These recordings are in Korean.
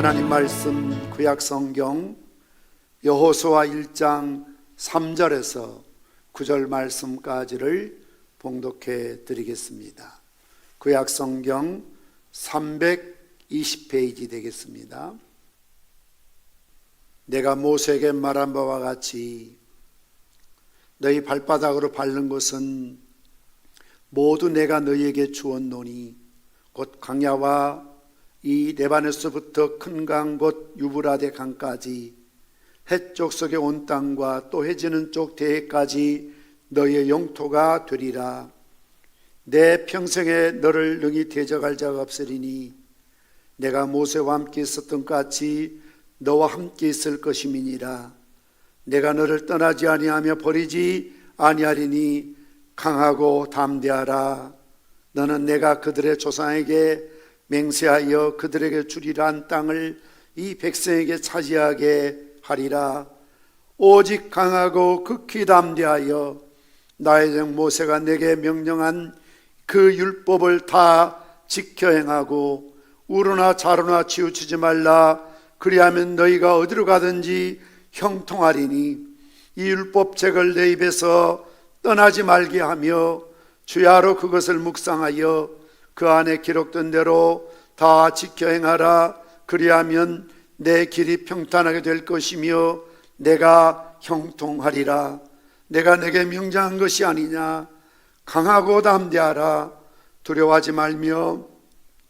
하나님 말씀 구약성경 여호수아 1장 3절에서 9절 말씀까지를 봉독해 드리겠습니다. 구약성경 320페이지 되겠습니다. 내가 모세에게 말한 바와 같이 너희 발바닥으로 밟는 것은 모두 내가 너희에게 주었노니 곧 광야와 이 레바노스부터 큰 강 곧 유브라데 강까지 해쪽 속에 온 땅과 또 해지는 쪽 대해까지 너희의 영토가 되리라. 내 평생에 너를 능히 대적할 자가 없으리니 내가 모세와 함께 있었던 것 같이 너와 함께 있을 것임이니라. 내가 너를 떠나지 아니하며 버리지 아니하리니 강하고 담대하라. 너는 내가 그들의 조상에게 맹세하여 그들에게 주리라 한 땅을 이 백성에게 차지하게 하리라. 오직 강하고 극히 담대하여 나의 종 모세가 내게 명령한 그 율법을 다 지켜 행하고 우로나 좌로나 치우치지 말라. 그리하면 너희가 어디로 가든지 형통하리니 이 율법책을 내 입에서 떠나지 말게 하며 주야로 그것을 묵상하여 그 안에 기록된 대로 다 지켜 행하라. 그리하면 내 길이 평탄하게 될 것이며 내가 형통하리라. 내가 내게 명령한 것이 아니냐. 강하고 담대하라. 두려워하지 말며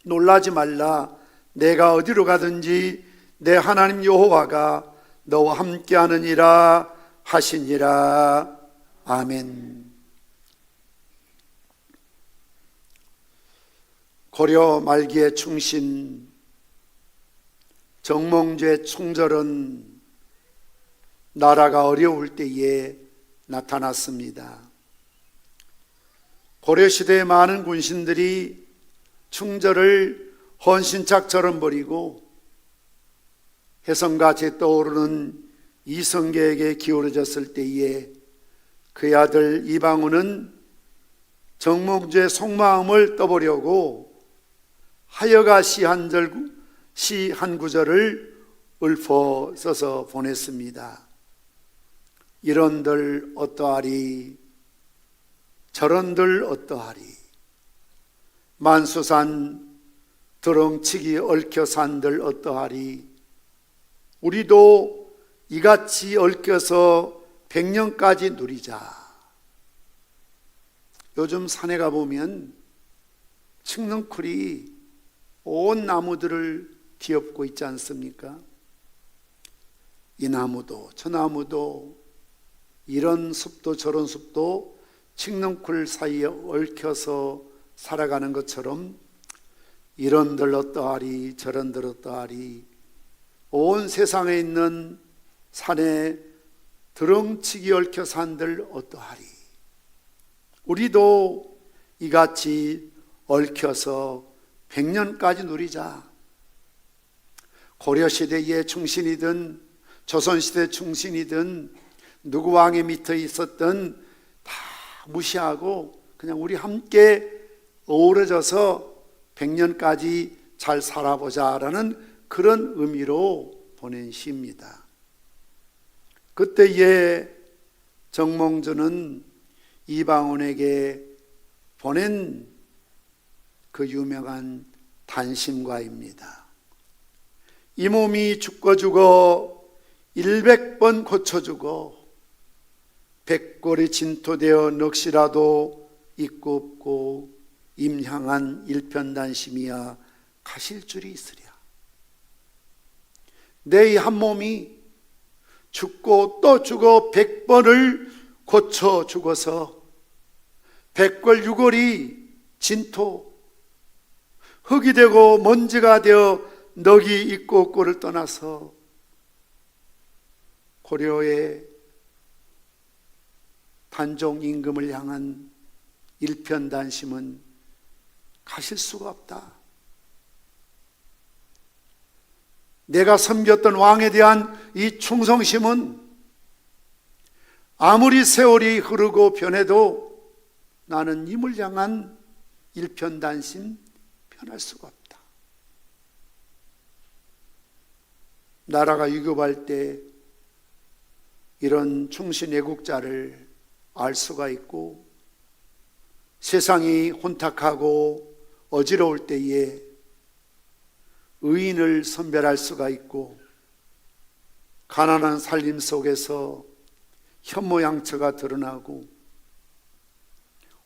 놀라지 말라. 내가 어디로 가든지 내 하나님 여호와가 너와 함께하느니라 하시니라. 아멘. 고려 말기의 충신 정몽주의 총절은 나라가 어려울 때에 나타났습니다. 고려시대의 많은 군신들이 충절을 헌신착처럼 버리고 혜성같이 떠오르는 이성계에게 기울어졌을 때에 그의 아들 이방원은 정몽주의 속마음을 떠보려고 하여가 시 한 구절을 읊어 써서 보냈습니다. 이런들 어떠하리 저런들 어떠하리 만수산 드렁치기 얽혀 산들 어떠하리. 우리도 이같이 얽혀서 100년까지 누리자. 요즘 산에 가보면 칡넝쿨이 온 나무들을 뒤엎고 있지 않습니까? 이 나무도 저 나무도 이런 숲도 저런 숲도 칡넝쿨 사이에 얽혀서 살아가는 것처럼 이런들 어떠하리 저런들 어떠하리. 온 세상에 있는 산에 드렁치기 얽혀 산들 어떠하리. 우리도 이같이 얽혀서 100년까지 누리자. 고려시대의 충신이든 조선시대 충신이든 누구 왕의 밑에 있었든 다 무시하고 그냥 우리 함께 어우러져서 100년까지 잘 살아보자라는 그런 의미로 보낸 시입니다. 그때에 정몽주는 이방원에게 보낸 그 유명한 단심과입니다. 이 몸이 죽고 죽어 100번 고쳐주고 100골이 진토되어 넋이라도 있고 없고 임향한 일편단심이야 가실 줄이 있으랴. 내 이 한 몸이 죽고 또 죽어 100번을 고쳐 죽어서 100골 6골이 진토 흙이 되고 먼지가 되어 넋이 있고 없고를 떠나서 고려의 단종 임금을 향한 일편단심은 가실 수가 없다. 내가 섬겼던 왕에 대한 이 충성심은 아무리 세월이 흐르고 변해도 나는 임을 향한 일편단심 변할 수가 없다. 나라가 위급할 때 이런 충신 애국자를 알 수가 있고, 세상이 혼탁하고 어지러울 때에 의인을 선별할 수가 있고, 가난한 살림 속에서 현모양처가 드러나고,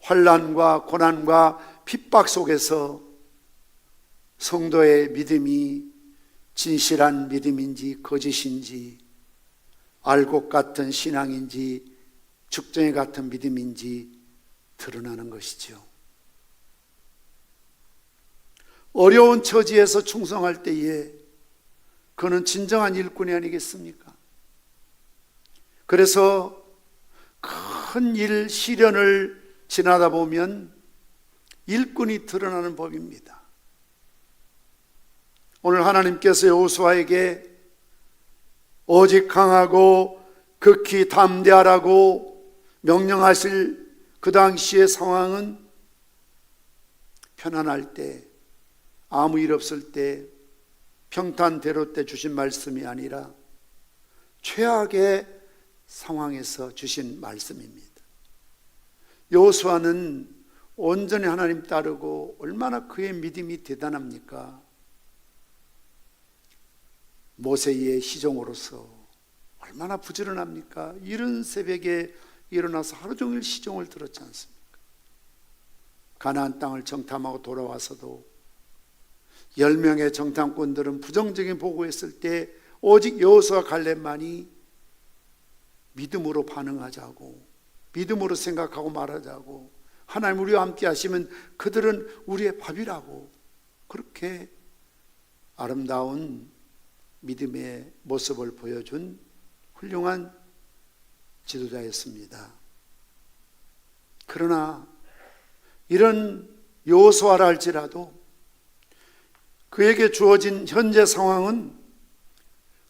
환난과 고난과 핍박 속에서 성도의 믿음이 진실한 믿음인지 거짓인지, 알곡 같은 신앙인지 죽정이 같은 믿음인지 드러나는 것이죠. 어려운 처지에서 충성할 때에 그는 진정한 일꾼이 아니겠습니까? 그래서 큰 일, 시련을 지나다 보면 일꾼이 드러나는 법입니다. 오늘 하나님께서 여호수아에게 오직 강하고 극히 담대하라고 명령하실 그 당시의 상황은 편안할 때, 아무 일 없을 때, 평탄대로 때 주신 말씀이 아니라 최악의 상황에서 주신 말씀입니다. 여호수아는 온전히 하나님 따르고 얼마나 그의 믿음이 대단합니까? 모세의 시종으로서 얼마나 부지런합니까? 이른 새벽에 일어나서 하루 종일 시종을 들었지 않습니까? 가나안 땅을 정탐하고 돌아와서도 10명의 정탐꾼들은 부정적인 보고했을 때 오직 여호수아 갈렙만이 믿음으로 반응하자고, 믿음으로 생각하고 말하자고, 하나님 우리와 함께 하시면 그들은 우리의 밥이라고, 그렇게 아름다운 믿음의 모습을 보여준 훌륭한 지도자였습니다. 그러나 이런 여호수아라 할지라도 그에게 주어진 현재 상황은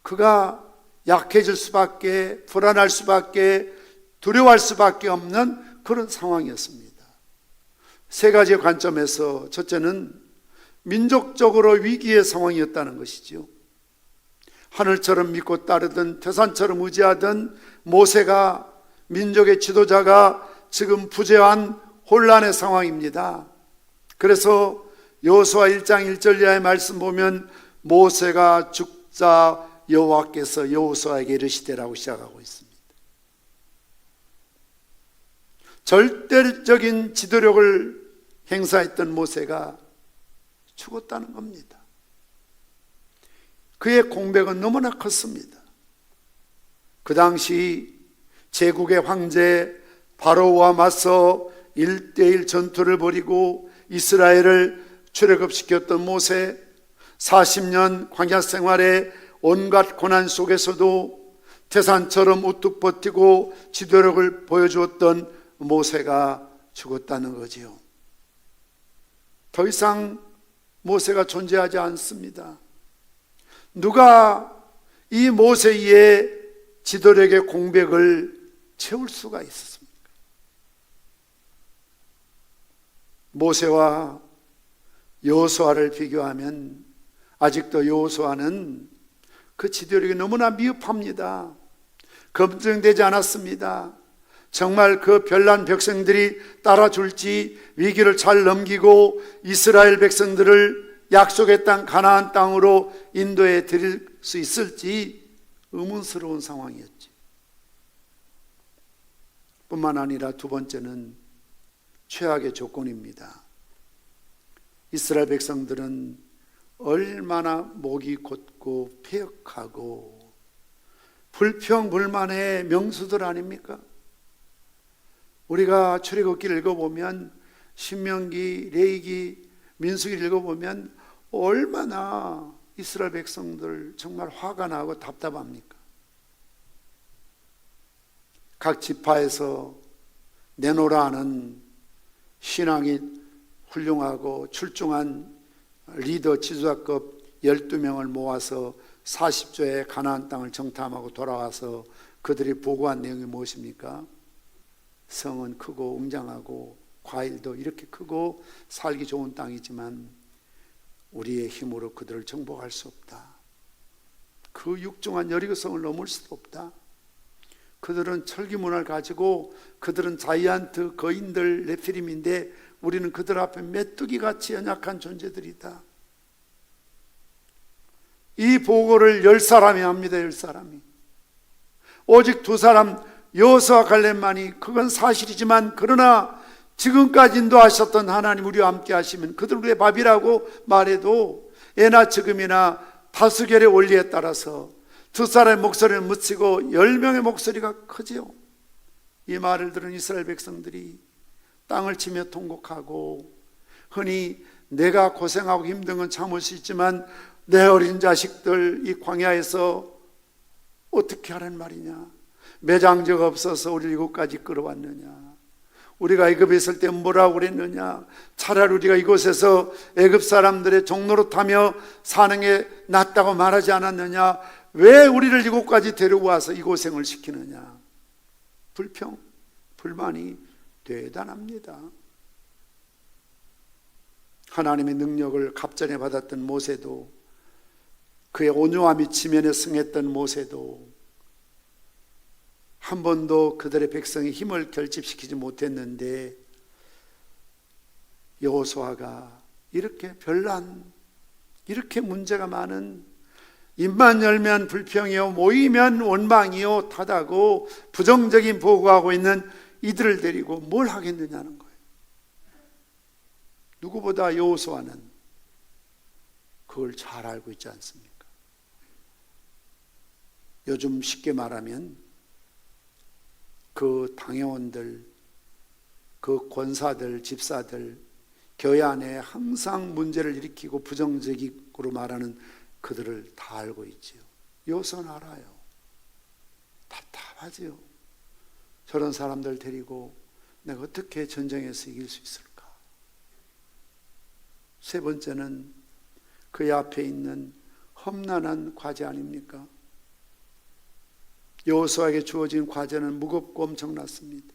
그가 약해질 수밖에, 불안할 수밖에, 두려워할 수밖에 없는 그런 상황이었습니다. 세 가지의 관점에서, 첫째는 민족적으로 위기의 상황이었다는 것이죠. 하늘처럼 믿고 따르던, 태산처럼 의지하던 모세가, 민족의 지도자가 지금 부재한 혼란의 상황입니다. 그래서 여호수아 1장 1절 이하의 말씀 보면 모세가 죽자 여호와께서 여호수아에게 이르시되라고 시작하고 있습니다. 절대적인 지도력을 행사했던 모세가 죽었다는 겁니다. 그의 공백은 너무나 컸습니다. 그 당시 제국의 황제 바로와 맞서 1대1 전투를 벌이고 이스라엘을 출애굽시켰던 모세, 40년 광야 생활의 온갖 고난 속에서도 태산처럼 우뚝 버티고 지도력을 보여주었던 모세가 죽었다는 거지요. 더 이상 모세가 존재하지 않습니다. 누가 이 모세의 지도력의 공백을 채울 수가 있었습니까? 모세와 여호수아를 비교하면 아직도 여호수아는 그 지도력이 너무나 미흡합니다. 검증되지 않았습니다. 정말 그 별난 백성들이 따라줄지, 위기를 잘 넘기고 이스라엘 백성들을 약속의 땅 가나안 땅으로 인도해 드릴 수 있을지 의문스러운 상황이었지. 뿐만 아니라 두 번째는 최악의 조건입니다. 이스라엘 백성들은 얼마나 목이 곧고 폐역하고 불평불만의 명수들 아닙니까? 우리가 출애굽기를 읽어보면, 신명기, 레위기, 민수기를 읽어보면 얼마나 이스라엘 백성들 정말 화가 나고 답답합니까? 각 지파에서 내노라 하는 신앙이 훌륭하고 출중한 리더 지도자급 12명을 모아서 40조의 가나안 땅을 정탐하고 돌아와서 그들이 보고한 내용이 무엇입니까? 성은 크고 웅장하고 과일도 이렇게 크고 살기 좋은 땅이지만 우리의 힘으로 그들을 정복할 수 없다. 그 육중한 여리고성을 넘을 수도 없다. 그들은 철기 문화를 가지고 그들은 자이언트 거인들 네피림인데 우리는 그들 앞에 메뚜기같이 연약한 존재들이다. 이 보고를 10사람이 합니다. 10사람이. 오직 2사람 여호수아 갈렙만이, 그건 사실이지만 그러나 지금까지 인도하셨던 하나님 우리와 함께 하시면 그들 우리의 밥이라고 말해도 예나 지금이나 다수결의 원리에 따라서 2사람의 목소리를 묻히고 10명의 목소리가 크지요. 이 말을 들은 이스라엘 백성들이 땅을 치며 통곡하고, 흔히 내가 고생하고 힘든 건 참을 수 있지만 내 어린 자식들 이 광야에서 어떻게 하란 말이냐, 매장지가 없어서 우리를 이곳까지 끌어왔느냐, 우리가 애굽에 있을 때 뭐라고 그랬느냐, 차라리 우리가 이곳에서 애굽 사람들의 종로로 타며 사는 게 낫다고 말하지 않았느냐, 왜 우리를 이곳까지 데려와서 이 고생을 시키느냐. 불평, 불만이 대단합니다. 하나님의 능력을 갑전에 받았던 모세도, 그의 온유함이 지면에 승했던 모세도 한 번도 그들의 백성의 힘을 결집시키지 못했는데, 여호수아가 이렇게 별난, 이렇게 문제가 많은, 입만 열면 불평이요 모이면 원망이요 탓하고 부정적인 보고하고 있는 이들을 데리고 뭘 하겠느냐는 거예요. 누구보다 여호수아는 그걸 잘 알고 있지 않습니까? 요즘 쉽게 말하면 그 당회원들, 그 권사들, 집사들, 교회 안에 항상 문제를 일으키고 부정적으로 말하는 그들을 다 알고 있지요. 여호수아는 알아요. 답답하지요. 저런 사람들 데리고 내가 어떻게 전쟁에서 이길 수 있을까? 3번째는 그의 앞에 있는 험난한 과제 아닙니까? 여호수아에게 주어진 과제는 무겁고 엄청났습니다.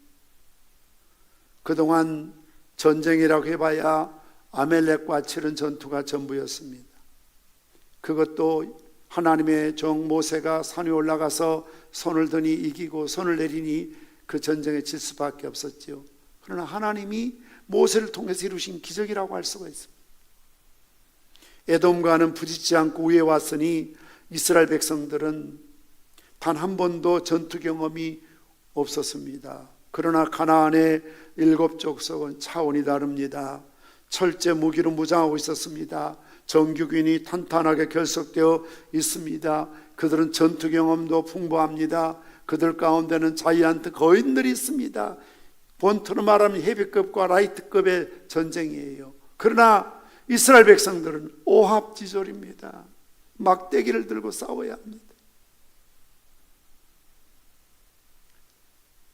그동안 전쟁이라고 해봐야 아멜렉과 치른 전투가 전부였습니다. 그것도 하나님의 종 모세가 산에 올라가서 손을 드니 이기고 손을 내리니 그 전쟁에 질 수밖에 없었지요. 그러나 하나님이 모세를 통해서 이루신 기적이라고 할 수가 있습니다. 에돔과는 부딪지 않고 위에 왔으니 이스라엘 백성들은 단 한 번도 전투 경험이 없었습니다. 그러나 가나안의 7족속은 차원이 다릅니다. 철제 무기로 무장하고 있었습니다. 정규군이 탄탄하게 결속되어 있습니다. 그들은 전투 경험도 풍부합니다. 그들 가운데는 자이언트 거인들이 있습니다. 본토로 말하면 헤비급과 라이트급의 전쟁이에요. 그러나 이스라엘 백성들은 오합지졸입니다. 막대기를 들고 싸워야 합니다.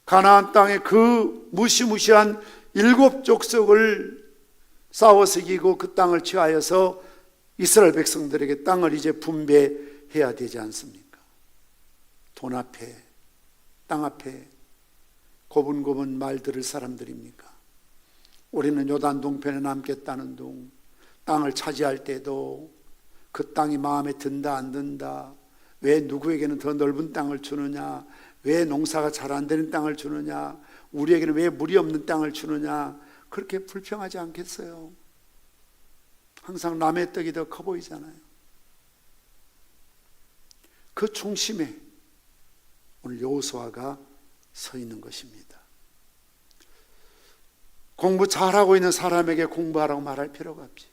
가나안 땅의 그 무시무시한 7족속을 싸워서 이기고 그 땅을 취하여서 이스라엘 백성들에게 땅을 이제 분배해야 되지 않습니까? 돈 앞에, 땅 앞에 고분고분 말 들을 사람들입니까? 우리는 요단 동편에 남겠다는 둥, 땅을 차지할 때도 그 땅이 마음에 든다 안 든다, 왜 누구에게는 더 넓은 땅을 주느냐, 왜 농사가 잘 안 되는 땅을 주느냐, 우리에게는 왜 물이 없는 땅을 주느냐, 그렇게 불평하지 않겠어요? 항상 남의 떡이 더 커 보이잖아요. 그 중심에 오늘 여호수아가 서 있는 것입니다. 공부 잘하고 있는 사람에게 공부하라고 말할 필요가 없지.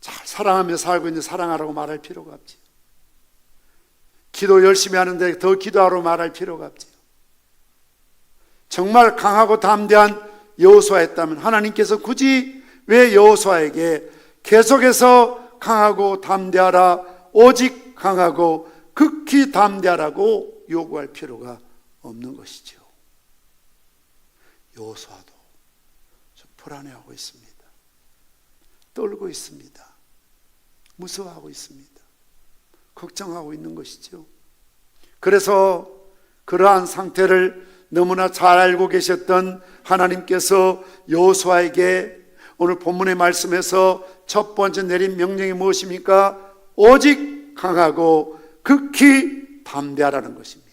잘 사랑하며 살고 있는 사랑하라고 말할 필요가 없지. 기도 열심히 하는데 더 기도하라고 말할 필요가 없지. 정말 강하고 담대한 여호수아였다면 하나님께서 굳이 왜 여호수아에게 계속해서 강하고 담대하라, 오직 강하고 극히 담대하라고 요구할 필요가 없는 것이죠. 여호수아도 좀 불안해하고 있습니다. 떨고 있습니다. 무서워하고 있습니다. 걱정하고 있는 것이죠. 그래서 그러한 상태를 너무나 잘 알고 계셨던 하나님께서 여호수아에게 오늘 본문의 말씀에서 첫 번째 내린 명령이 무엇입니까? 오직 강하고 극히 담대하라는 것입니다.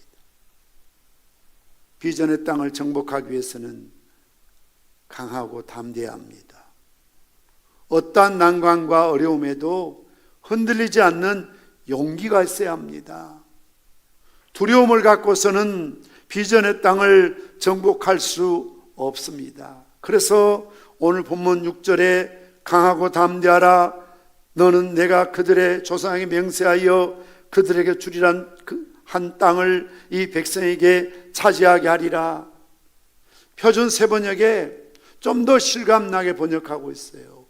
비전의 땅을 정복하기 위해서는 강하고 담대해야 합니다. 어떠한 난관과 어려움에도 흔들리지 않는 용기가 있어야 합니다. 두려움을 갖고서는 비전의 땅을 정복할 수 없습니다. 그래서 오늘 본문 6절에 강하고 담대하라. 너는 내가 그들의 조상에게 맹세하여 그들에게 주리란 그 한 땅을 이 백성에게 차지하게 하리라. 표준 세번역에 좀 더 실감나게 번역하고 있어요.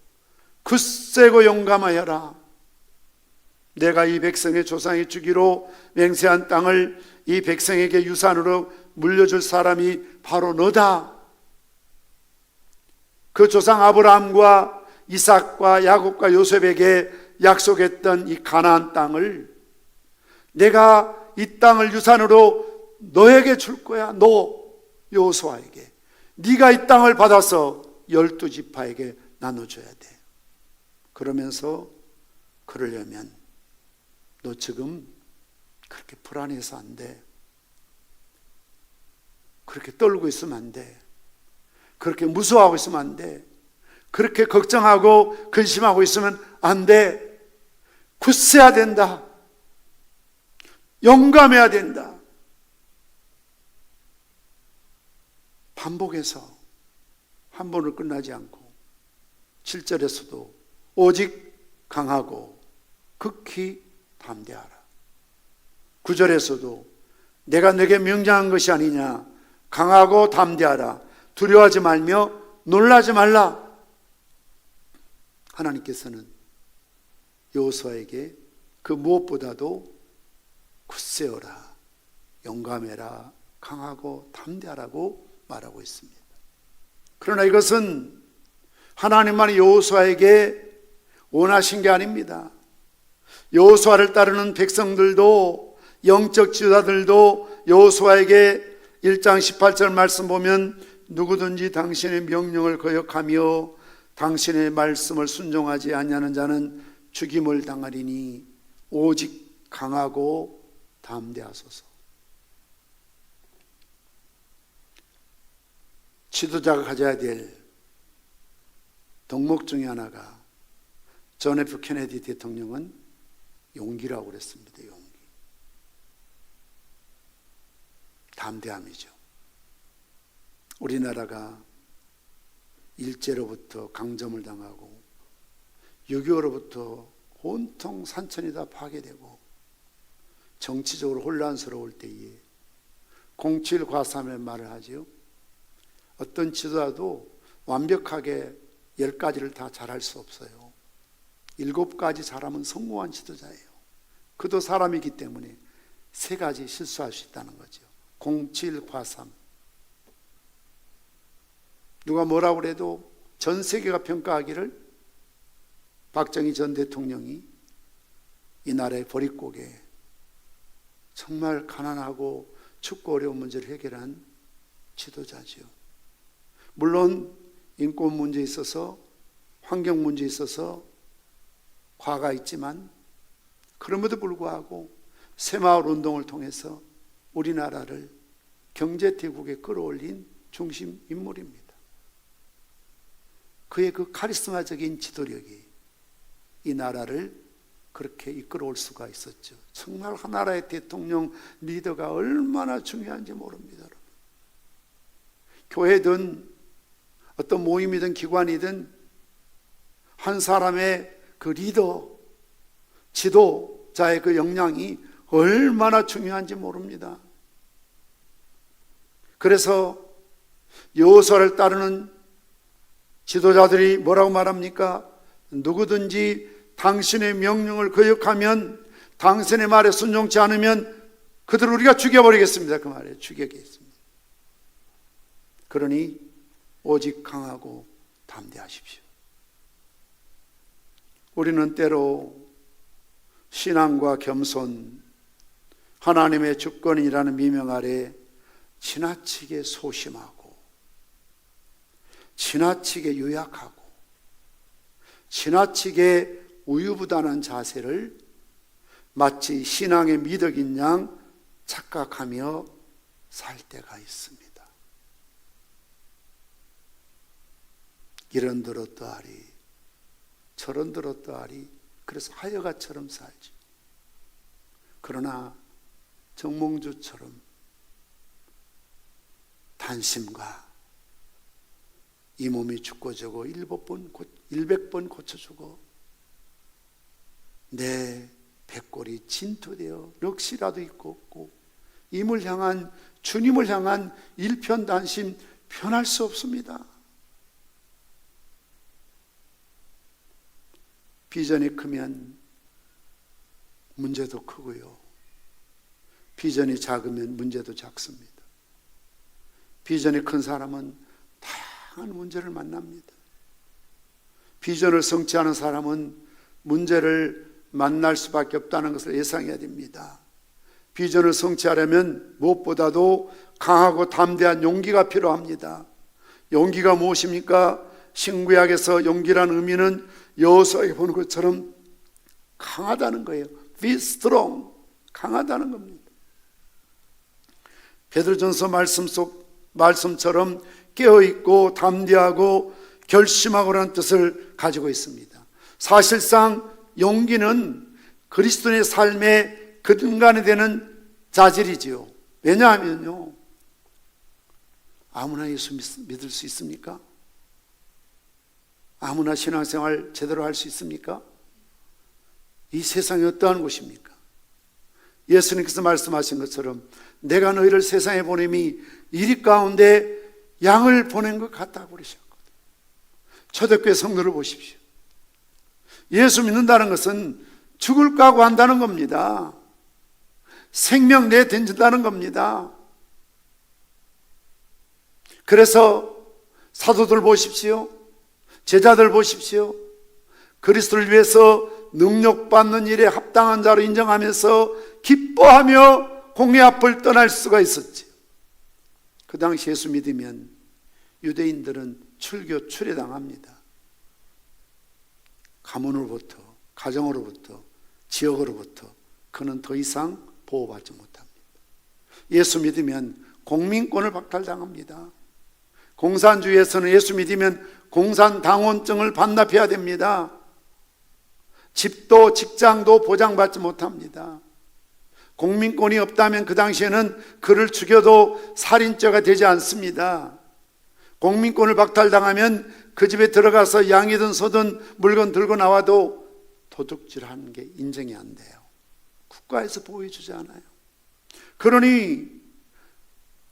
굳세고 용감하여라. 내가 이 백성의 조상이 주기로 맹세한 땅을 이 백성에게 유산으로 물려줄 사람이 바로 너다. 그 조상 아브라함과 이삭과 야곱과 요셉에게 약속했던 이 가나안 땅을 내가 이 땅을 유산으로 너에게 줄 거야. 너 여호수아에게. 네가 이 땅을 받아서 12지파에게 나눠줘야 돼. 그러면서 그러려면 너 지금 그렇게 불안해서 안 돼. 그렇게 떨고 있으면 안 돼. 그렇게 무서워하고 있으면 안 돼. 그렇게 걱정하고 근심하고 있으면 안 돼. 굳세야 된다. 용감해야 된다. 반복해서 한 번으로 끝나지 않고 7절에서도 오직 강하고 극히 담대하라. 9절에서도 내가 네게 명령한 것이 아니냐. 강하고 담대하라. 두려워하지 말며 놀라지 말라. 하나님께서는 여호수아에게 그 무엇보다도 굳세어라, 용감해라, 강하고 담대하라고 말하고 있습니다. 그러나 이것은 하나님만이 여호수아에게 원하신 게 아닙니다. 여호수아를 따르는 백성들도, 영적 지도자들도 여호수아에게 1장 18절 말씀 보면 누구든지 당신의 명령을 거역하며 당신의 말씀을 순종하지 아니하는 자는 죽임을 당하리니 오직 강하고 담대하소서. 지도자가 가져야 될 덕목 중에 하나가 존 F 케네디 대통령은 용기라고 그랬습니다. 용기. 담대함이죠. 우리나라가 일제로부터 강점을 당하고 6.25로부터 온통 산천이 다 파괴되고 정치적으로 혼란스러울 때에 07 과삼의 말을 하죠. 어떤 지도자도 완벽하게 10가지를 다 잘할 수 없어요. 7가지 잘하면 성공한 지도자예요. 그도 사람이기 때문에 3가지 실수할 수 있다는 거죠. 07 과삼. 누가 뭐라고 그래도 전 세계가 평가하기를 박정희 전 대통령이 이 나라의 보릿고개, 정말 가난하고 춥고 어려운 문제를 해결한 지도자지요. 물론 인권 문제에 있어서, 환경 문제에 있어서 과가 있지만 그럼에도 불구하고 새마을 운동을 통해서 우리나라를 경제대국에 끌어올린 중심 인물입니다. 그의 그 카리스마적인 지도력이 이 나라를 그렇게 이끌어올 수가 있었죠. 정말 하나라의 대통령 리더가 얼마나 중요한지 모릅니다, 여러분. 교회든 어떤 모임이든 기관이든 한 사람의 그 리더, 지도자의 그 역량이 얼마나 중요한지 모릅니다. 그래서 여호수아를 따르는 지도자들이 뭐라고 말합니까? 누구든지 당신의 명령을 거역하면, 당신의 말에 순종치 않으면 그들을 우리가 죽여버리겠습니다. 그 말에 죽여겠습니다. 그러니 오직 강하고 담대하십시오. 우리는 때로 신앙과 겸손, 하나님의 주권이라는 미명 아래 지나치게 소심하고, 지나치게 유약하고, 지나치게 우유부단한 자세를 마치 신앙의 미덕인 양 착각하며 살 때가 있습니다. 이런 들었더하리 저런 들었더하리 그래서 하여가처럼 살지. 그러나 정몽주처럼 단심과 이 몸이 죽고지고 100번 고쳐주고 내 백골이 진토되어 넋이라도 있고 없고 임을 향한 주님을 향한 일편단심 변할 수 없습니다. 비전이 크면 문제도 크고요. 비전이 작으면 문제도 작습니다. 비전이 큰 사람은 다양한 문제를 만납니다. 비전을 성취하는 사람은 문제를 만날 수밖에 없다는 것을 예상해야 됩니다. 비전을 성취하려면 무엇보다도 강하고 담대한 용기가 필요합니다. 용기가 무엇입니까? 신구약에서 용기라는 의미는 여호수아에게 보는 것처럼 강하다는 거예요. Be strong, 강하다는 겁니다. 베드로전서 말씀처럼 깨어있고 담대하고 결심하고라는 뜻을 가지고 있습니다. 사실상 용기는 그리스도인의 삶의 근간이 되는 자질이지요. 왜냐하면요, 아무나 예수 믿을 수 있습니까? 아무나 신앙생활 제대로 할 수 있습니까? 이 세상이 어떠한 곳입니까? 예수님께서 말씀하신 것처럼 내가 너희를 세상에 보냄이 이리 가운데 양을 보낸 것 같다고 그러셨거든요. 초대교회 성도를 보십시오. 예수 믿는다는 것은 죽을 각오한다는 겁니다. 생명 내던진다는 겁니다. 그래서 사도들 보십시오. 제자들 보십시오. 그리스도를 위해서 능력받는 일에 합당한 자로 인정하면서 기뻐하며 공의 앞을 떠날 수가 있었지. 그 당시 예수 믿으면 유대인들은 출교 출애당합니다. 가문으로부터, 가정으로부터, 지역으로부터 그는 더 이상 보호받지 못합니다. 예수 믿으면 공민권을 박탈당합니다. 공산주의에서는 예수 믿으면 공산당원증을 반납해야 됩니다. 집도 직장도 보장받지 못합니다. 공민권이 없다면 그 당시에는 그를 죽여도 살인죄가 되지 않습니다. 공민권을 박탈당하면 그 집에 들어가서 양이든 소든 물건 들고 나와도 도둑질하는 게 인정이 안 돼요. 국가에서 보호해주지 않아요. 그러니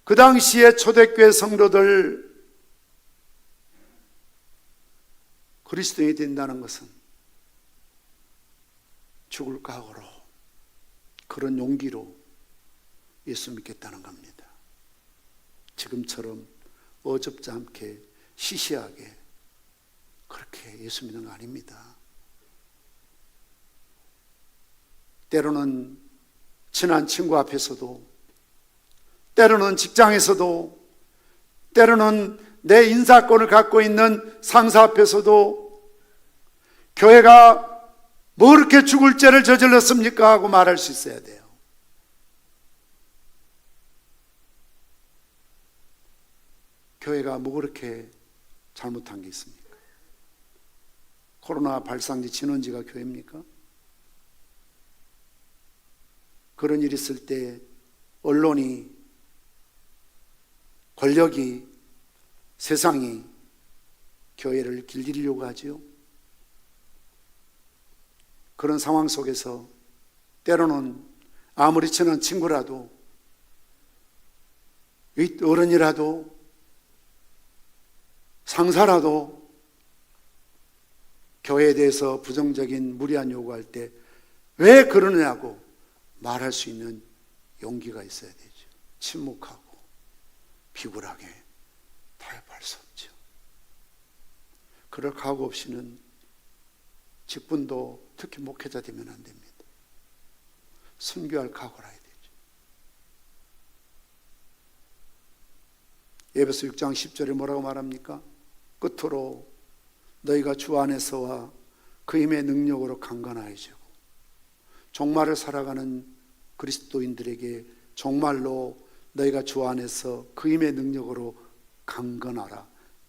그 당시에 초대교회 성도들 그리스도인이 된다는 것은 죽을 각오로 그런 용기로 예수 믿겠다는 겁니다. 지금처럼 어줍지 않게 시시하게 그렇게 예수 믿는 거 아닙니다. 때로는 친한 친구 앞에서도, 때로는 직장에서도, 때로는 내 인사권을 갖고 있는 상사 앞에서도 교회가 뭐 그렇게 죽을 죄를 저질렀습니까? 하고 말할 수 있어야 돼요. 교회가 뭐 그렇게 잘못한 게 있습니까? 코로나 발상지 진원지가 교회입니까? 그런 일이 있을 때 언론이, 권력이, 세상이 교회를 길들이려고 하지요. 그런 상황 속에서 때로는 아무리 친한 친구라도, 어른이라도, 상사라도 교회에 대해서 부정적인 무리한 요구할 때 왜 그러느냐고 말할 수 있는 용기가 있어야 되죠. 침묵하고 비굴하게 타협할 수 없죠. 그럴 각오 없이는 직분도 특히 목회자 되면 안 됩니다. 선교할 각오를 해야 되죠. 에베소 6장 10절에 뭐라고 말합니까? 끝으로 너희가 주 안에서와 그 힘의 능력으로 강건하여지고 종말을 살아가는 그리스도인들에게 정말로 너희가 주 안에서 그 힘의 능력으로 강건하라.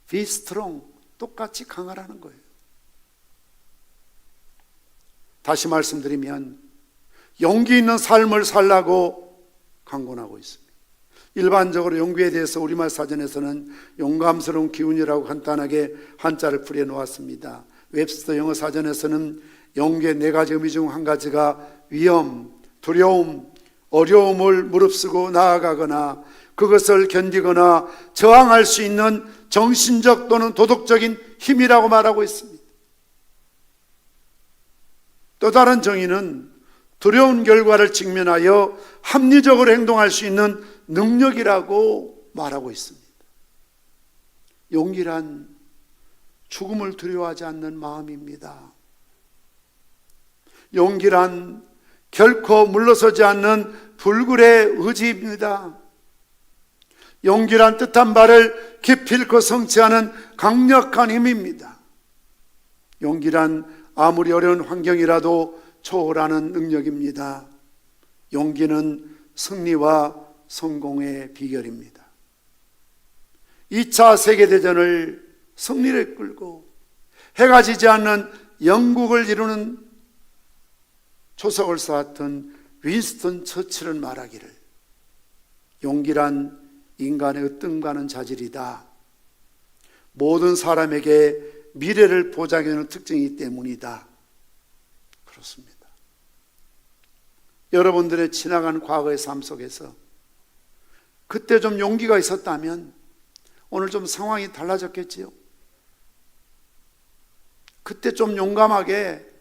Be strong. 똑같이 강하라는 거예요. 다시 말씀드리면 용기 있는 삶을 살라고 강권하고 있습니다. 일반적으로 용기에 대해서 우리말 사전에서는 용감스러운 기운이라고 간단하게 한자를 풀이해 놓았습니다. 웹스터 영어 사전에서는 용기의 네 가지 의미 중 한 가지가 위험, 두려움, 어려움을 무릅쓰고 나아가거나 그것을 견디거나 저항할 수 있는 정신적 또는 도덕적인 힘이라고 말하고 있습니다. 또 다른 정의는 두려운 결과를 직면하여 합리적으로 행동할 수 있는 능력이라고 말하고 있습니다. 용기란 죽음을 두려워하지 않는 마음입니다. 용기란 결코 물러서지 않는 불굴의 의지입니다. 용기란 뜻한 바를 기필코 성취하는 강력한 힘입니다. 용기란 아무리 어려운 환경이라도 초월하는 능력입니다. 용기는 승리와 성공의 비결입니다. 2차 세계대전을 승리를 이끌고 해가 지지 않는 영국을 이루는 초석을 쌓았던 윈스턴 처칠은 말하기를 용기란 인간의 으뜸가는 자질이다. 모든 사람에게 미래를 보장하는 특징이기 때문이다. 그렇습니다. 여러분들의 지나간 과거의 삶 속에서 그때 좀 용기가 있었다면 오늘 좀 상황이 달라졌겠지요. 그때 좀 용감하게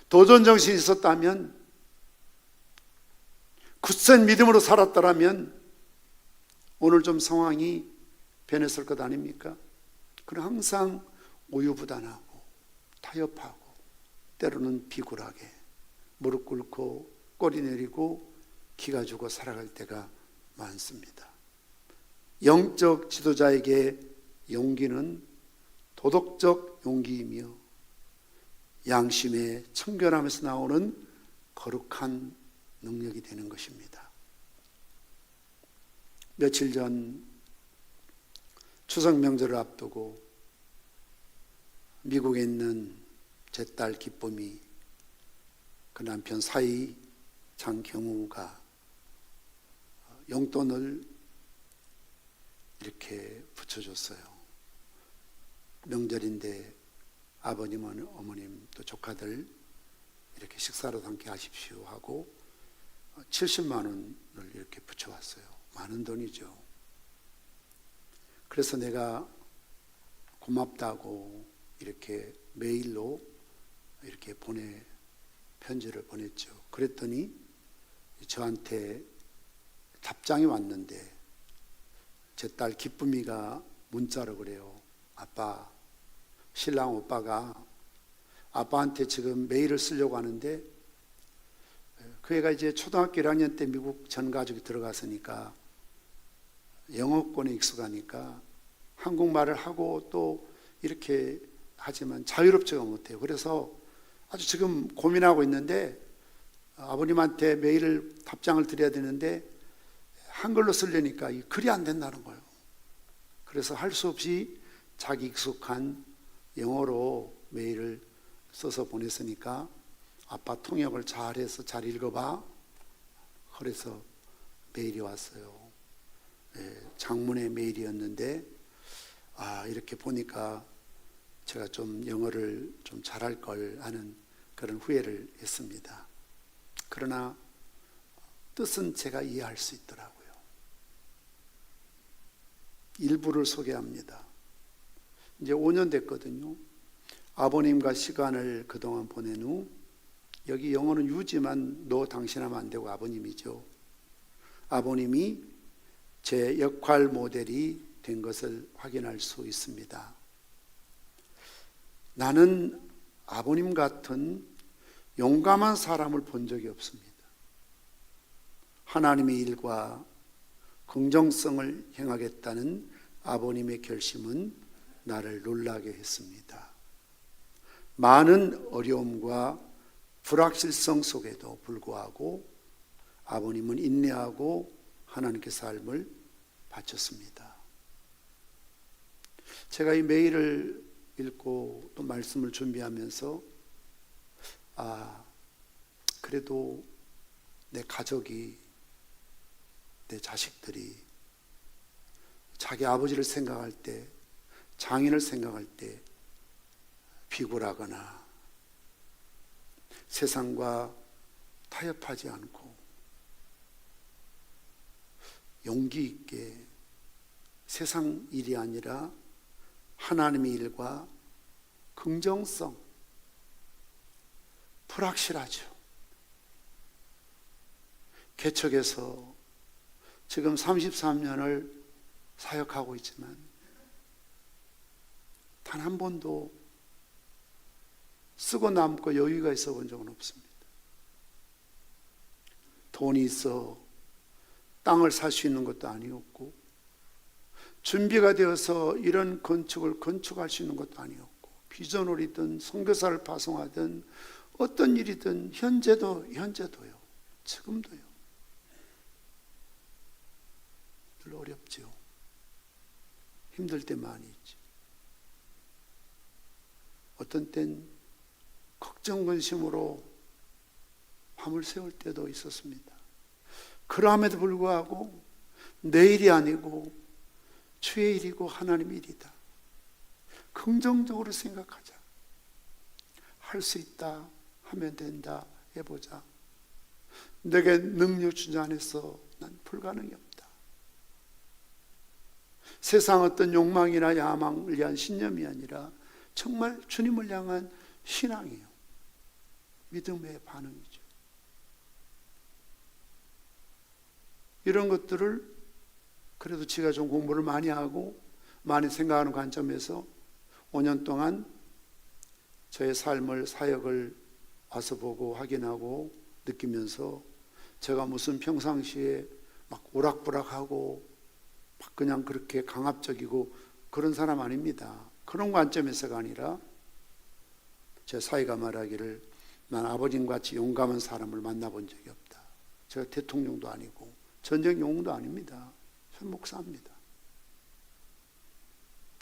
도전정신이 있었다면, 굳센 믿음으로 살았더라면 오늘 좀 상황이 변했을 것 아닙니까? 그럼 항상 우유부단하고 타협하고 때로는 비굴하게 무릎 꿇고 꼬리 내리고 기가 주고 살아갈 때가 많습니다. 영적 지도자에게 용기는 도덕적 용기이며 양심의 청결함에서 나오는 거룩한 능력이 되는 것입니다. 며칠 전 추석 명절을 앞두고 미국에 있는 제 딸 기쁨이 그 남편 사이 장경우가 용돈을 이렇게 붙여줬어요. 명절인데 아버님은 어머님 또 조카들 이렇게 식사로 함께 하십시오 하고 70만 원을 이렇게 붙여왔어요. 많은 돈이죠. 그래서 내가 고맙다고 이렇게 메일로 이렇게 편지를 보냈죠. 그랬더니 저한테 답장이 왔는데 제 딸 기쁨이가 문자로 그래요. 아빠, 신랑 오빠가 아빠한테 지금 메일을 쓰려고 하는데 그 애가 이제 초등학교 1학년 때 미국 전 가족이 들어갔으니까 영어권에 익숙하니까 한국말을 하고 또 이렇게 하지만 자유롭지가 못해요. 그래서 아주 지금 고민하고 있는데 아버님한테 메일을 답장을 드려야 되는데 한글로 쓰려니까 이 글이 안 된다는 거예요. 그래서 할 수 없이 자기 익숙한 영어로 메일을 써서 보냈으니까 아빠 통역을 잘해서 잘 읽어봐. 그래서 메일이 왔어요. 장문의 메일이었는데 이렇게 보니까 제가 좀 영어를 좀 잘할 걸 하는 그런 후회를 했습니다. 그러나 뜻은 제가 이해할 수 있더라고요. 일부를 소개합니다. 이제 5년 됐거든요. 아버님과 시간을 그동안 보낸 후 여기 영어는 유지만 너 당신하면 안 되고 아버님이죠. 아버님이 제 역할 모델이 된 것을 확인할 수 있습니다. 나는 아버님 같은 용감한 사람을 본 적이 없습니다. 하나님의 일과 긍정성을 행하겠다는 아버님의 결심은 나를 놀라게 했습니다. 많은 어려움과 불확실성 속에도 불구하고 아버님은 인내하고 하나님께 삶을 바쳤습니다. 제가 이 메일을 읽고 또 말씀을 준비하면서 그래도 내 가족이, 내 자식들이 자기 아버지를 생각할 때, 장인을 생각할 때 비굴하거나 세상과 타협하지 않고 용기 있게 세상 일이 아니라 하나님의 일과 긍정성, 불확실하죠. 개척에서 지금 33년을 사역하고 있지만 단 한 번도 쓰고 남고 여유가 있어 본 적은 없습니다. 돈이 있어 땅을 살 수 있는 것도 아니었고, 준비가 되어서 이런 건축을 건축할 수 있는 것도 아니었고, 비전홀이든 선교사를 파송하든 어떤 일이든 현재도요, 지금도요, 늘 어렵죠. 힘들 때 많이 있죠. 어떤 땐 걱정 근심으로 밤을 새울 때도 있었습니다. 그럼에도 불구하고 내 일이 아니고 주의 일이고 하나님의 일이다, 긍정적으로 생각하자. 할 수 있다, 하면 된다, 해보자. 내게 능력 주지 않아서 난 불가능이 없다. 세상 어떤 욕망이나 야망을 위한 신념이 아니라 정말 주님을 향한 신앙이에요. 믿음의 반응이죠. 이런 것들을 그래도 제가 좀 공부를 많이 하고 많이 생각하는 관점에서 5년 동안 저의 삶을, 사역을 와서 보고 확인하고 느끼면서 제가 무슨 평상시에 막 오락부락하고 막 그냥 그렇게 강압적이고 그런 사람 아닙니다. 그런 관점에서가 아니라 제 사위가 말하기를 난 아버님같이 용감한 사람을 만나본 적이 없다. 제가 대통령도 아니고 전쟁 영웅도 아닙니다. 전 목사입니다.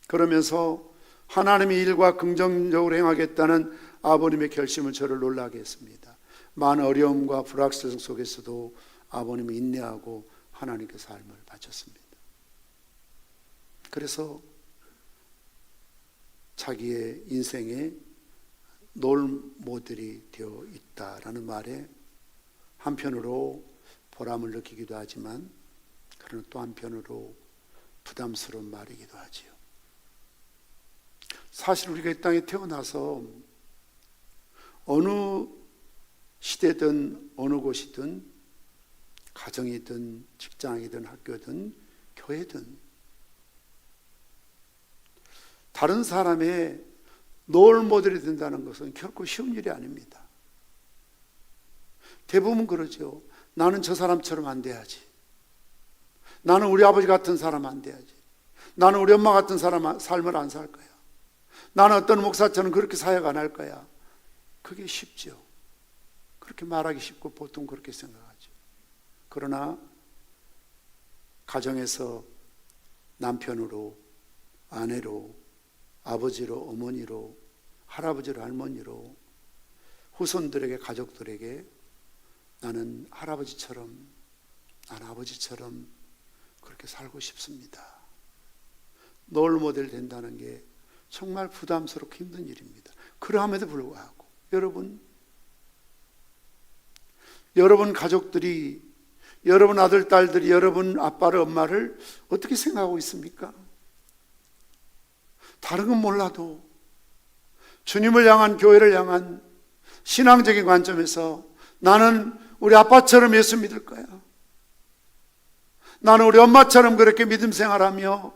그러면서 하나님의 일과 긍정적으로 행하겠다는 아버님의 결심을 저를 놀라게 했습니다. 많은 어려움과 불확실성 속에서도 아버님은 인내하고 하나님께 삶을 바쳤습니다. 그래서 자기의 인생의 롤모델이 되어 있다라는 말에 한편으로 보람을 느끼기도 하지만, 그러나 또 한편으로 부담스러운 말이기도 하지요. 사실 우리가 이 땅에 태어나서 어느 시대든 어느 곳이든 가정이든 직장이든 학교든 교회든 다른 사람의 롤모델이 된다는 것은 결코 쉬운 일이 아닙니다. 대부분 그러죠. 나는 저 사람처럼 안 돼야지. 나는 우리 아버지 같은 사람 안 돼야지. 나는 우리 엄마 같은 사람 삶을 안 살 거야. 나는 어떤 목사처럼 그렇게 사역 안 할 거야. 그게 쉽죠. 그렇게 말하기 쉽고 보통 그렇게 생각하죠. 그러나 가정에서 남편으로, 아내로, 아버지로, 어머니로, 할아버지로, 할머니로 후손들에게, 가족들에게 나는 할아버지처럼, 나는 아버지처럼 그렇게 살고 싶습니다. 롤모델 된다는 게 정말 부담스럽고 힘든 일입니다. 그럼에도 불구하고 여러분 가족들이, 여러분 아들, 딸들이 여러분 아빠를, 엄마를 어떻게 생각하고 있습니까? 다른 건 몰라도 주님을 향한, 교회를 향한 신앙적인 관점에서 나는 우리 아빠처럼 예수 믿을 거야. 나는 우리 엄마처럼 그렇게 믿음 생활하며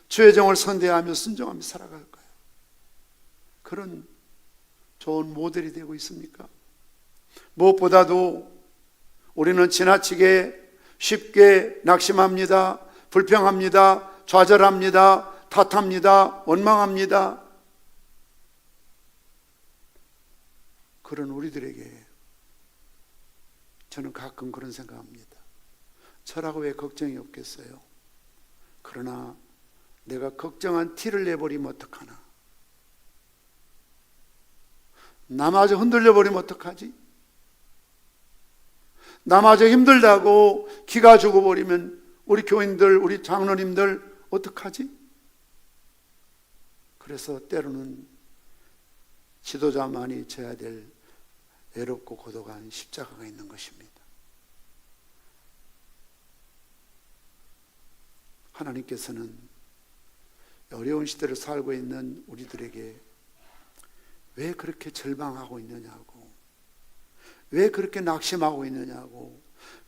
주의 정을 선대하며 순종하며 살아갈 거야. 그런 좋은 모델이 되고 있습니까? 무엇보다도 우리는 지나치게 쉽게 낙심합니다. 불평합니다. 좌절합니다. 탓합니다. 원망합니다. 그런 우리들에게 저는 가끔 그런 생각합니다. 저라고 왜 걱정이 없겠어요? 그러나 내가 걱정한 티를 내버리면 어떡하나? 나마저 흔들려 버리면 어떡하지? 나마저 힘들다고 기가 죽어버리면 우리 교인들, 우리 장로님들 어떡하지? 그래서 때로는 지도자만이 져야 될 외롭고 고독한 십자가가 있는 것입니다. 하나님께서는 어려운 시대를 살고 있는 우리들에게 왜 그렇게 절망하고 있느냐고, 왜 그렇게 낙심하고 있느냐고,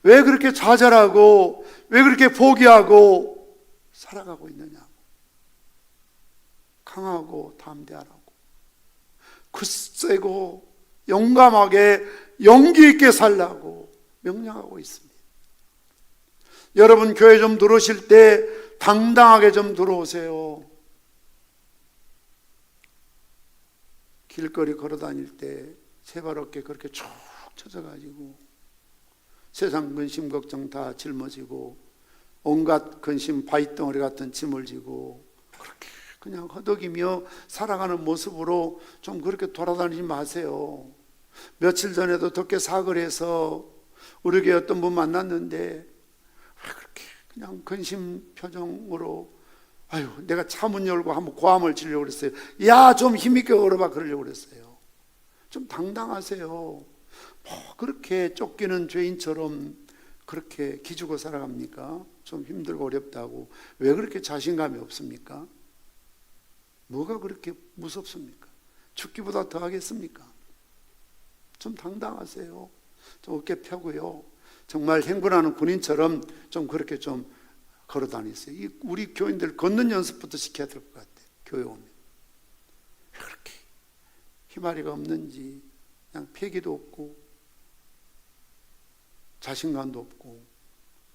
왜 그렇게 좌절하고, 왜 그렇게 포기하고 살아가고 있느냐고. 강하고 담대하라고, 굳세고 용감하게 용기 있게 살라고 명령하고 있습니다. 여러분 교회 좀 들어오실 때 당당하게 좀 들어오세요. 길거리 걸어 다닐 때 세발 어깨 그렇게 쭉 쳐져가지고 세상 근심 걱정 다 짊어지고 온갖 근심 바위덩어리 같은 짐을 지고 그렇게 그냥 허덕이며 살아가는 모습으로 좀 그렇게 돌아다니지 마세요. 며칠 전에도 덕계 사거리에서 우리 교회 어떤 분 만났는데 왜 그렇게 그냥 근심 표정으로 아유 내가 차 문 열고 한번 고함을 지르려고 그랬어요. 야 좀 힘있게 걸어봐 그러려고 그랬어요. 좀 당당하세요. 뭐 그렇게 쫓기는 죄인처럼 그렇게 기죽어 살아갑니까? 좀 힘들고 어렵다고 왜 그렇게 자신감이 없습니까? 뭐가 그렇게 무섭습니까? 죽기보다 더 하겠습니까? 좀 당당하세요. 좀 어깨 펴고요. 정말 행군하는 군인처럼 좀 그렇게 좀 걸어 다니세요. 우리 교인들 걷는 연습부터 시켜야 될 것 같아요. 교회 오면. 왜 그렇게 희마리가 없는지, 그냥 패기도 없고, 자신감도 없고,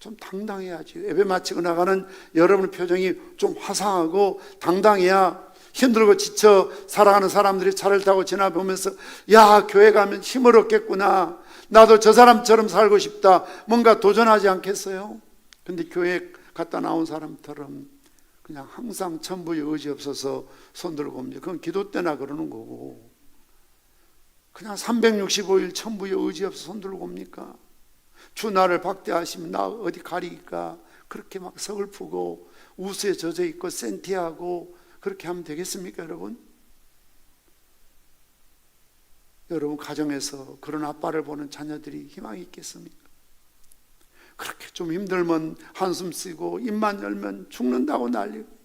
좀 당당해야지. 예배 마치고 나가는 여러분의 표정이 좀 화사하고 당당해야 힘들고 지쳐 살아가는 사람들이 차를 타고 지나보면서 야 교회 가면 힘을 얻겠구나, 나도 저 사람처럼 살고 싶다, 뭔가 도전하지 않겠어요? 근데 교회 갔다 나온 사람처럼 그냥 항상 천부의 의지 없어서 손 들고 옵니다. 그건 기도 때나 그러는 거고, 그냥 365일 천부의 의지 없어서 손 들고 옵니까? 주 나를 박대하시면 나 어디 가리니까 그렇게 막 서글프고 우수에 젖어 있고 센티하고 그렇게 하면 되겠습니까, 여러분? 여러분 가정에서 그런 아빠를 보는 자녀들이 희망이 있겠습니까? 그렇게 좀 힘들면 한숨 쓰고 입만 열면 죽는다고 난리고,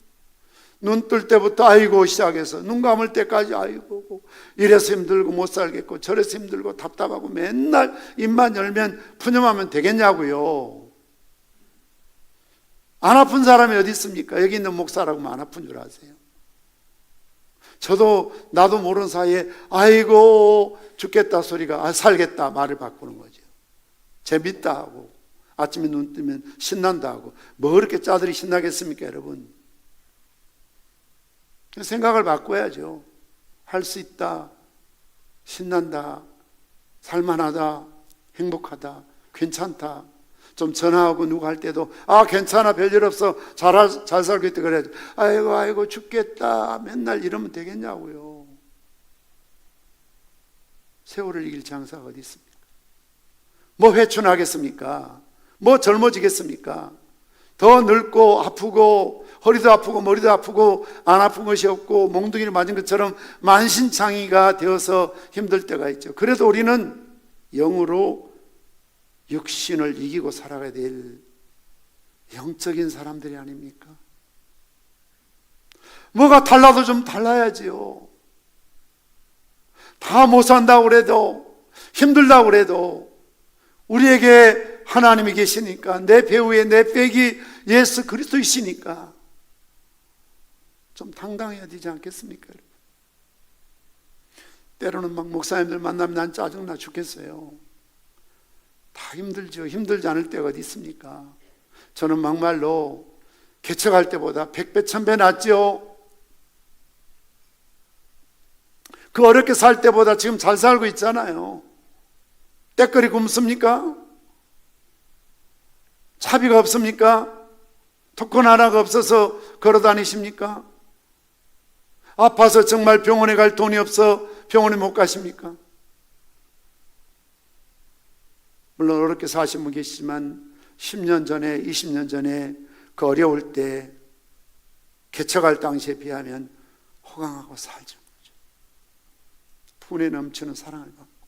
눈 뜰 때부터 아이고 시작해서 눈 감을 때까지 아이고 이래서 힘들고 못 살겠고 저래서 힘들고 답답하고 맨날 입만 열면 푸념하면 되겠냐고요. 안 아픈 사람이 어디 있습니까? 여기 있는 목사라고 안 아픈 줄 아세요? 저도 나도 모르는 사이에 아이고 죽겠다 소리가 살겠다 말을 바꾸는 거죠. 재밌다 하고 아침에 눈 뜨면 신난다 하고, 뭐 그렇게 짜들이 신나겠습니까, 여러분? 생각을 바꿔야죠. 할 수 있다, 신난다, 살만하다, 행복하다, 괜찮다. 좀 전화하고 누구 할 때도 아 괜찮아 별일 없어 잘 살고 있다 그래야죠. 아이고 죽겠다 맨날 이러면 되겠냐고요. 세월을 이길 장사가 어디 있습니까? 뭐 회춘하겠습니까? 뭐 젊어지겠습니까? 더 늙고 아프고 허리도 아프고 머리도 아프고 안 아픈 것이 없고 몽둥이를 맞은 것처럼 만신창이가 되어서 힘들 때가 있죠. 그래도 우리는 영으로 육신을 이기고 살아가야 될 영적인 사람들이 아닙니까? 뭐가 달라도 좀 달라야지요. 다 못 산다고 그래도 힘들다고 그래도 우리에게 하나님이 계시니까, 내 배후에 내 백이 예수 그리스도이시니까 좀 당당해야 되지 않겠습니까? 여러분? 때로는 막 목사님들 만나면 난 짜증나 죽겠어요. 다 힘들죠. 힘들지 않을 때가 어디 있습니까? 저는 막말로 개척할 때보다 100배 1000배 낫죠. 그 어렵게 살 때보다 지금 잘 살고 있잖아요. 때거리 굶습니까? 차비가 없습니까? 토큰 하나가 없어서 걸어 다니십니까? 아파서 정말 병원에 갈 돈이 없어 병원에 못 가십니까? 물론 어렵게 사신 분 계시지만 10년 전에 20년 전에 그 어려울 때 개척할 당시에 비하면 호강하고 살죠. 분에 넘치는 사랑을 받고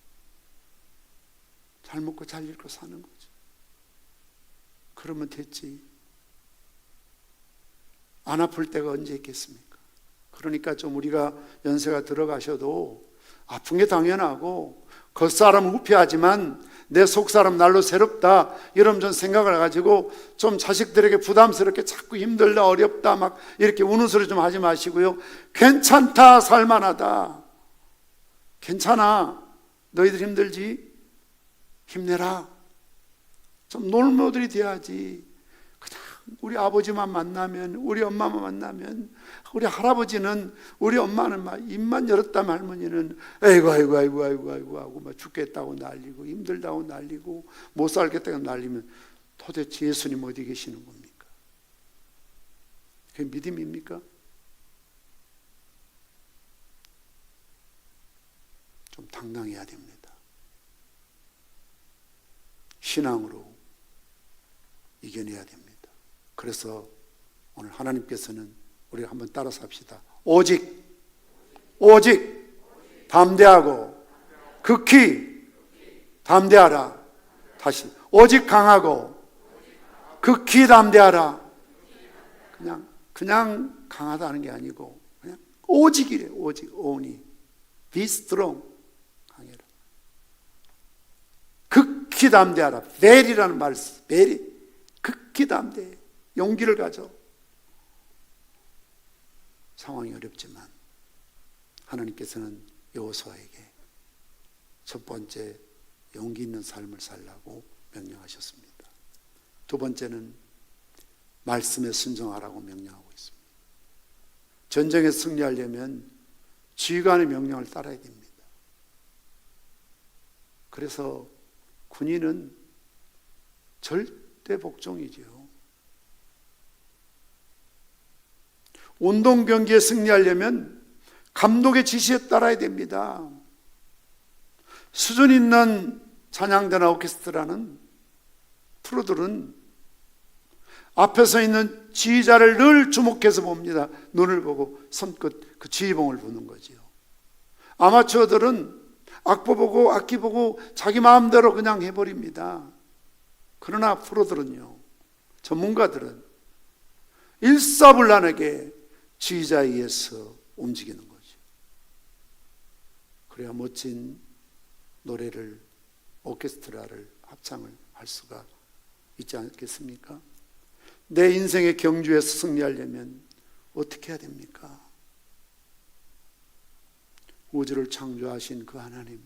잘 먹고 잘 읽고 사는 거죠. 그러면 됐지. 안 아플 때가 언제 있겠습니까? 그러니까 좀 우리가 연세가 들어가셔도 아픈 게 당연하고 겉사람은 후피하지만 내 속사람 날로 새롭다 이런 좀 생각을 가지고 좀 자식들에게 부담스럽게 자꾸 힘들다 어렵다 막 이렇게 우는 소리 좀 하지 마시고요. 괜찮다, 살만하다, 괜찮아, 너희들 힘들지? 힘내라. 좀 놀모들이 돼야지. 그냥 우리 아버지만 만나면, 우리 엄마만 만나면, 우리 할아버지는, 우리 엄마는 막 입만 열었다면 할머니는 아이고 하고 막 죽겠다고 난리고 힘들다고 난리고 못 살겠다고 난리면 도대체 예수님 어디 계시는 겁니까? 그게 믿음입니까? 좀 당당해야 됩니다. 신앙으로 이겨내야 됩니다. 그래서 오늘 하나님께서는 우리가 한번 따라서 합시다. 오직 담대하고 극히 담대하라. 다시 오직 강하고 극히 담대하라. 그냥 강하다는 게 아니고 그냥 오직이래. 오직 only be strong. 강해라. 극히 담대하라. very라는 말 써. very 극히 담대해. 용기를 가져. 상황이 어렵지만 하나님께서는 여호수아에게 첫 번째 용기 있는 삶을 살라고 명령하셨습니다. 두 번째는 말씀에 순종하라고 명령하고 있습니다. 전쟁에 승리하려면 지휘관의 명령을 따라야 됩니다. 그래서 군인은 절대 복종이지요. 운동 경기에 승리하려면 감독의 지시에 따라야 됩니다. 수준 있는 찬양대나 오케스트라는 프로들은 앞에 서 있는 지휘자를 늘 주목해서 봅니다. 눈을 보고 손끝 그 지휘봉을 보는 거지요. 아마추어들은 악보 보고 악기 보고 자기 마음대로 그냥 해버립니다. 그러나 프로들은요, 전문가들은 일사불란하게 지휘자에 의해서 움직이는 거죠. 그래야 멋진 노래를, 오케스트라를, 합창을 할 수가 있지 않겠습니까? 내 인생의 경주에서 승리하려면 어떻게 해야 됩니까? 우주를 창조하신 그 하나님,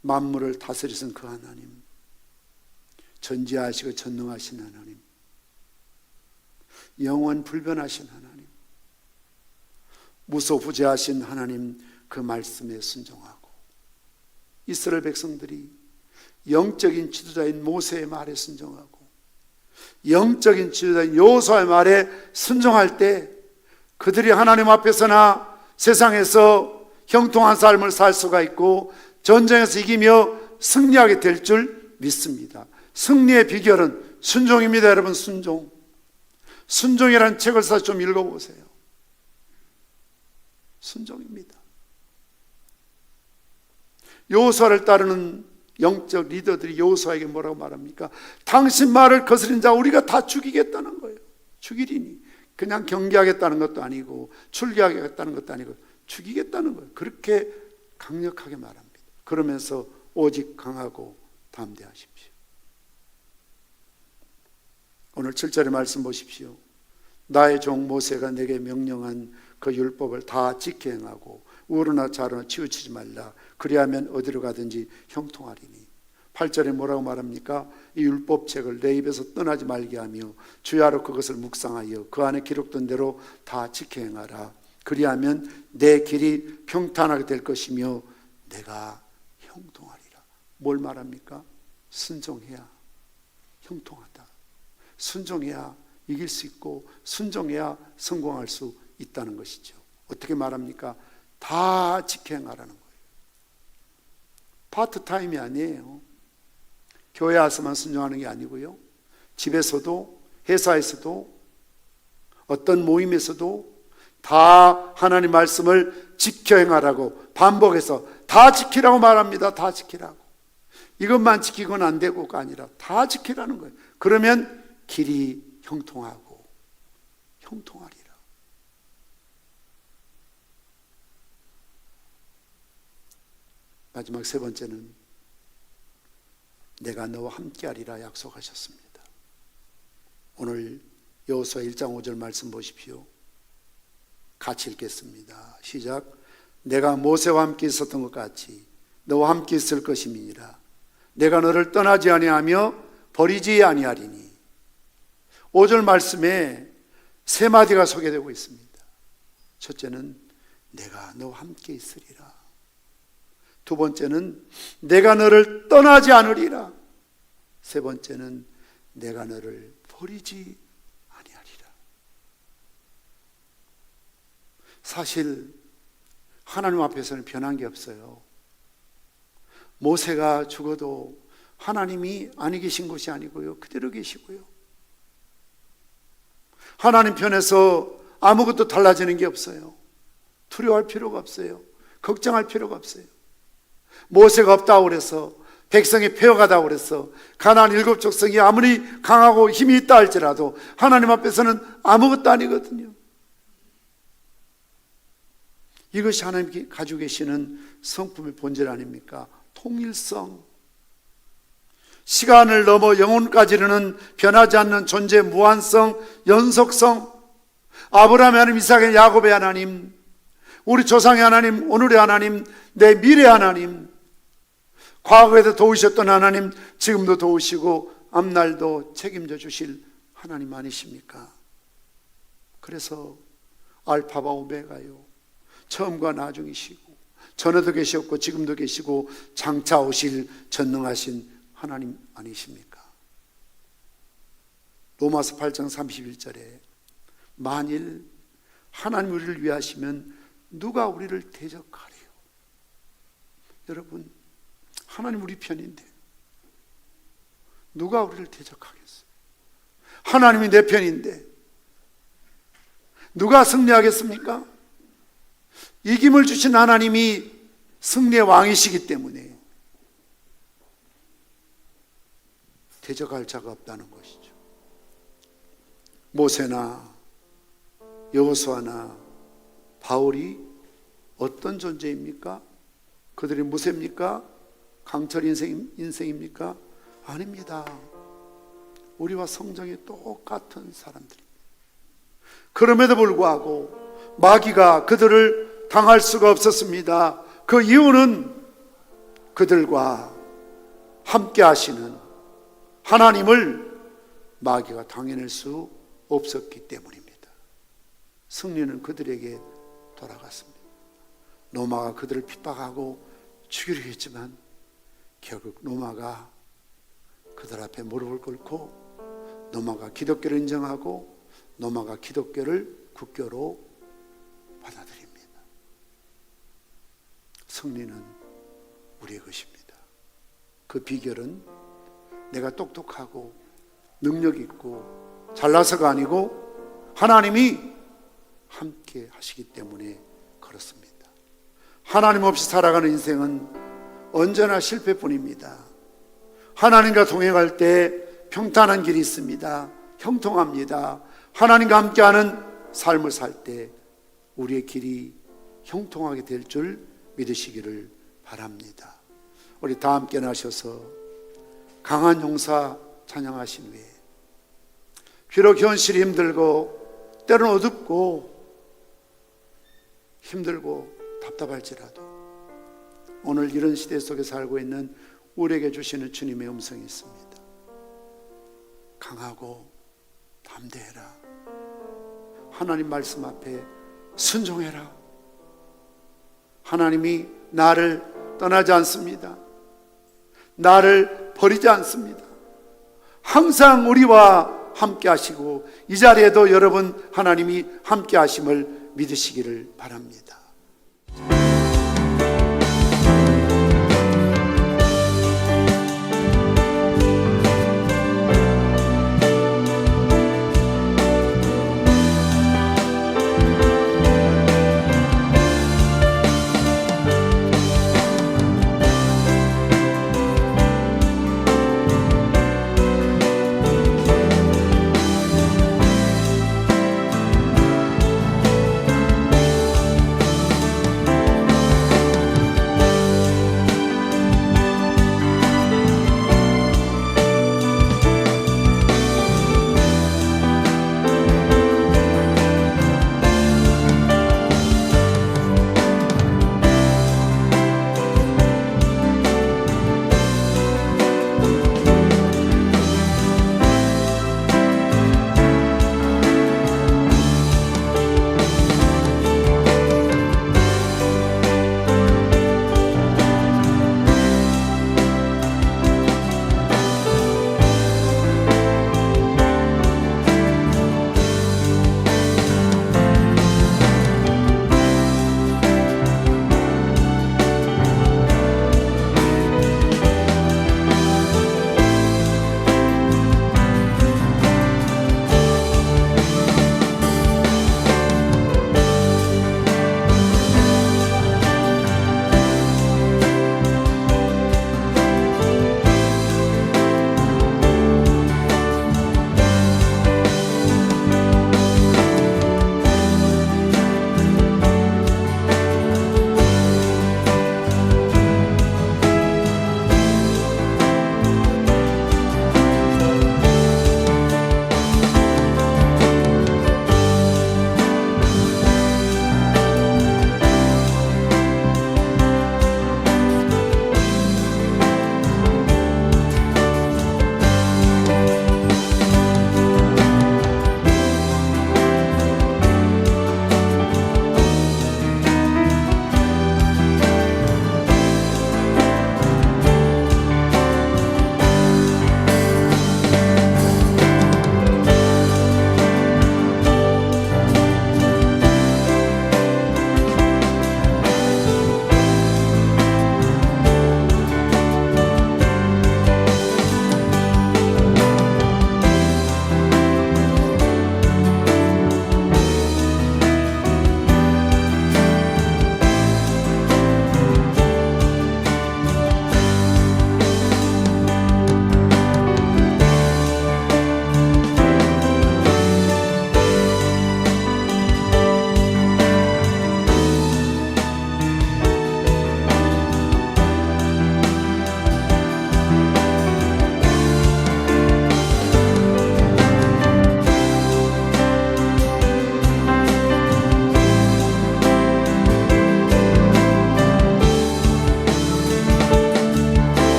만물을 다스리신 그 하나님, 전지하시고 전능하신 하나님, 영원 불변하신 하나님, 무소부재하신 하나님 그 말씀에 순종하고 이스라엘 백성들이 영적인 지도자인 모세의 말에 순종하고 영적인 지도자인 여호수아의 말에 순종할 때 그들이 하나님 앞에서나 세상에서 형통한 삶을 살 수가 있고 전쟁에서 이기며 승리하게 될 줄 믿습니다. 승리의 비결은 순종입니다. 여러분, 순종이라는 책을 사서 좀 읽어보세요. 순종입니다. 여호수아를 따르는 영적 리더들이 여호수아에게 뭐라고 말합니까? 당신 말을 거스린 자 우리가 다 죽이겠다는 거예요. 죽이리니 그냥 경계하겠다는 것도 아니고 출교하겠다는 것도 아니고 죽이겠다는 거예요. 그렇게 강력하게 말합니다. 그러면서 오직 강하고 담대하십시오. 오늘 7절의 말씀 보십시오. 나의 종 모세가 내게 명령한 그 율법을 다 지켜 행하고 우르나 좌로나 치우치지 말라. 그리하면 어디로 가든지 형통하리니. 8절에 뭐라고 말합니까? 이 율법책을 내 입에서 떠나지 말게 하며 주야로 그것을 묵상하여 그 안에 기록된 대로 다 지켜 행하라. 그리하면 내 길이 평탄하게 될 것이며 내가 형통하리라. 뭘 말합니까? 순종해야 형통하다. 순종해야 이길 수 있고 순종해야 성공할 수 있다는 것이죠. 어떻게 말합니까? 다 지켜행하라는 거예요. 파트타임이 아니에요. 교회 와서만 순종하는 게 아니고요, 집에서도 회사에서도 어떤 모임에서도 다 하나님 말씀을 지켜 행하라고 반복해서 다 지키라고 말합니다. 다 지키라고. 이것만 지키고는 안 되고가 아니라 다 지키라는 거예요. 그러면 길이 형통하고 형통하리라. 마지막 세 번째는 내가 너와 함께하리라 약속하셨습니다. 오늘 여호수아 1장 5절 말씀 보십시오. 같이 읽겠습니다. 시작. 내가 모세와 함께 있었던 것 같이 너와 함께 있을 것임이니라. 내가 너를 떠나지 아니하며 버리지 아니하리니. 5절 말씀에 세 마디가 소개되고 있습니다. 첫째는 내가 너와 함께 있으리라. 두 번째는 내가 너를 떠나지 않으리라. 세 번째는 내가 너를 버리지 아니하리라. 사실 하나님 앞에서는 변한 게 없어요. 모세가 죽어도 하나님이 아니 계신 것이 아니고요, 그대로 계시고요. 하나님 편에서 아무것도 달라지는 게 없어요. 두려워할 필요가 없어요. 걱정할 필요가 없어요. 모세가 없다고 그래서, 백성이 폐허가다고 그래서, 가나안 7 족속이 아무리 강하고 힘이 있다 할지라도 하나님 앞에서는 아무것도 아니거든요. 이것이 하나님께 가지고 계시는 성품의 본질 아닙니까? 통일성. 시간을 넘어 영혼까지 이르는 변하지 않는 존재의 무한성, 연속성. 아브라함의 하나님, 이삭의 야곱의 하나님, 우리 조상의 하나님, 오늘의 하나님, 내 미래의 하나님, 과거에도 도우셨던 하나님, 지금도 도우시고 앞날도 책임져 주실 하나님 아니십니까? 그래서 알파와 오메가요, 처음과 나중이시고 전에도 계셨고 지금도 계시고 장차 오실 전능하신 하나님 아니십니까? 로마서 8장 31절에 만일 하나님 우리를 위하시면 누가 우리를 대적하리요? 여러분, 하나님 우리 편인데 누가 우리를 대적하겠어요? 하나님이 내 편인데 누가 승리하겠습니까? 이김을 주신 하나님이 승리의 왕이시기 때문에 대적할 자가 없다는 것이죠. 모세나 여호수아나 바울이 어떤 존재입니까? 그들이 무쇠입니까? 강철 인생입니까? 아닙니다. 우리와 성정이 똑같은 사람들입니다. 그럼에도 불구하고 마귀가 그들을 당할 수가 없었습니다. 그 이유는 그들과 함께 하시는 하나님을 마귀가 당해낼 수 없었기 때문입니다. 승리는 그들에게 돌아갔습니다. 로마가 그들을 핍박하고 죽이려 했지만 결국 로마가 그들 앞에 무릎을 꿇고 로마가 기독교를 인정하고 로마가 기독교를 국교로 받아들입니다. 승리는 우리의 것입니다. 그 비결은 내가 똑똑하고 능력 있고 잘나서가 아니고 하나님이 함께 하시기 때문에 그렇습니다. 하나님 없이 살아가는 인생은 언제나 실패뿐입니다. 하나님과 동행할 때 평탄한 길이 있습니다. 형통합니다. 하나님과 함께하는 삶을 살 때 우리의 길이 형통하게 될 줄 믿으시기를 바랍니다. 우리 다 함께 나셔서 강한 용사 찬양하신 후에, 비록 현실이 힘들고 때로는 어둡고 힘들고 답답할지라도 오늘 이런 시대 속에 살고 있는 우리에게 주시는 주님의 음성이 있습니다. 강하고 담대해라. 하나님 말씀 앞에 순종해라. 하나님이 나를 떠나지 않습니다. 나를 버리지 않습니다. 항상 우리와 함께 하시고 이 자리에도 여러분 하나님이 함께 하심을 믿으시기를 바랍니다.